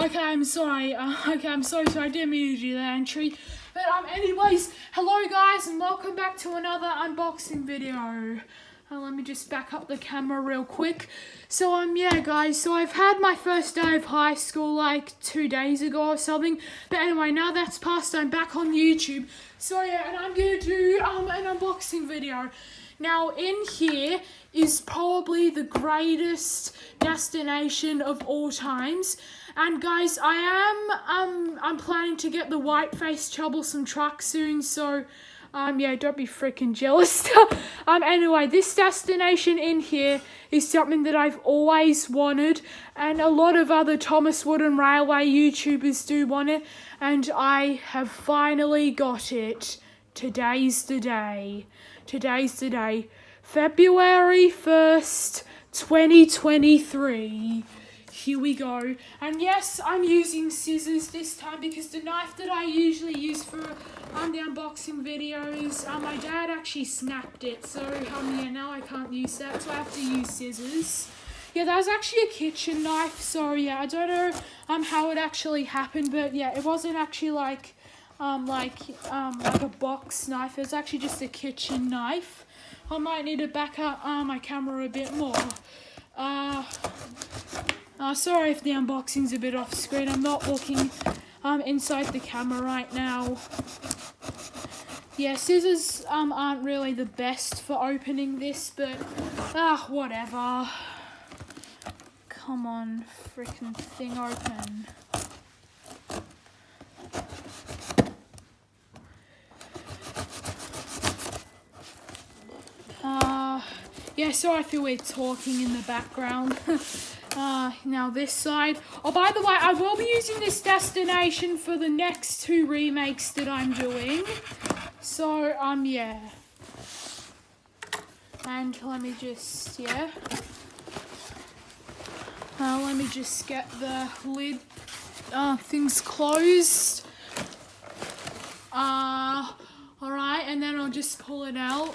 Okay, I'm sorry. I'm so sorry. I didn't mean to do that entry. But anyways, hello guys, and welcome back to another unboxing video. Let me just back up the camera real quick. So yeah, guys. So I've had my first day of high school like 2 days ago or something. But anyway, now that's passed, I'm back on YouTube. So yeah, and I'm gonna do an unboxing video. Now in here is probably the greatest destination of all times. And guys, I'm planning to get the white-faced troublesome truck soon, so yeah, don't be freaking jealous. Anyway, this destination in here is something that I've always wanted, and a lot of other Thomas Wooden Railway YouTubers do want it, and I have finally got it. Today's the day. February 1st, 2023. Here we go. And yes, I'm using scissors this time because the knife that I usually use for the unboxing videos, my dad actually snapped it. So yeah, now I can't use that, so I have to use scissors. Yeah, that was actually a kitchen knife, so yeah, I don't know how it actually happened, but yeah, it wasn't actually like a box knife. It was actually just a kitchen knife. I might need to back up my camera a bit more. Sorry if the unboxing's a bit off screen. I'm not looking inside the camera right now. Yeah, scissors aren't really the best for opening this, but whatever. Come on, freaking thing open. Yeah, sorry if we're talking in the background. Now this side. Oh, by the way, I will be using this destination for the next 2 remakes that I'm doing. So, yeah. And let me just, yeah. Let me just get the lid, things closed. Alright, and then I'll just pull it out.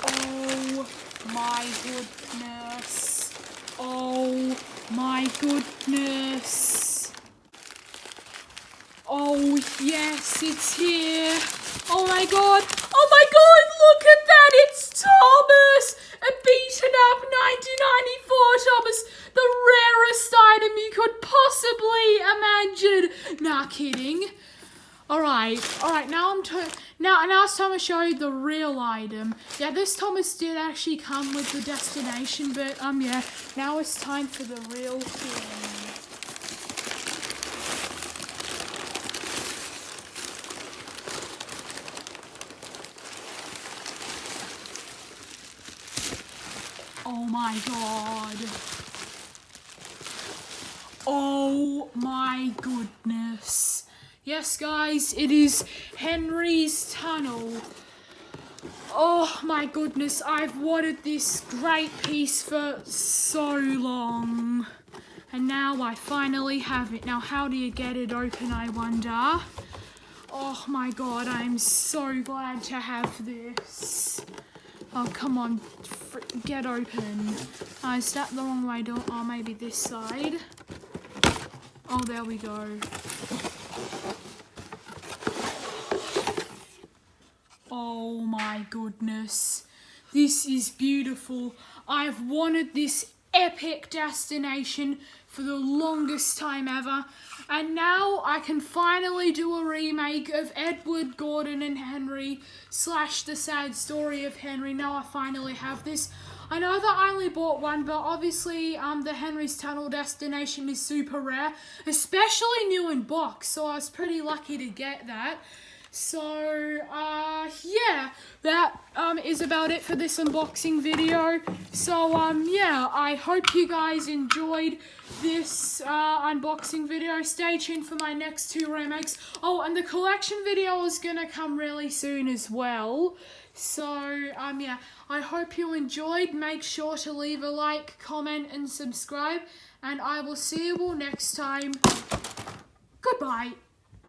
Oh my goodness. Oh my goodness. Oh yes, it's here. Oh my god. Oh my god, look at that. It's Thomas. A beaten up 1994 Thomas. The rarest item you could possibly imagine. Nah, kidding. Alright, now it's time to show you the real item. Yeah, this Thomas did actually come with the destination, but yeah, now it's time for the real thing. Oh my god. Oh my goodness. Yes, guys, it is Henry's Tunnel. Oh my goodness, I've wanted this great piece for so long. And now I finally have it. Now, how do you get it open, I wonder? Oh my god, I'm so glad to have this. Oh, come on, get open. Is that the wrong way? Oh, maybe this side. Oh, there we go. Oh my goodness, this is beautiful. I've wanted this epic destination for the longest time ever, and now I can finally do a remake of Edward, Gordon and Henry / The Sad Story of Henry. Now I finally have this. I know that I only bought one, but obviously the Henry's Tunnel destination is super rare, especially new in box, so I was pretty lucky to get that. So, yeah, that is about it for this unboxing video. So, yeah, I hope you guys enjoyed this unboxing video. Stay tuned for my next 2 remakes. Oh, and the collection video is going to come really soon as well. So, yeah, I hope you enjoyed. Make sure to leave a like, comment, and subscribe. And I will see you all next time. Goodbye.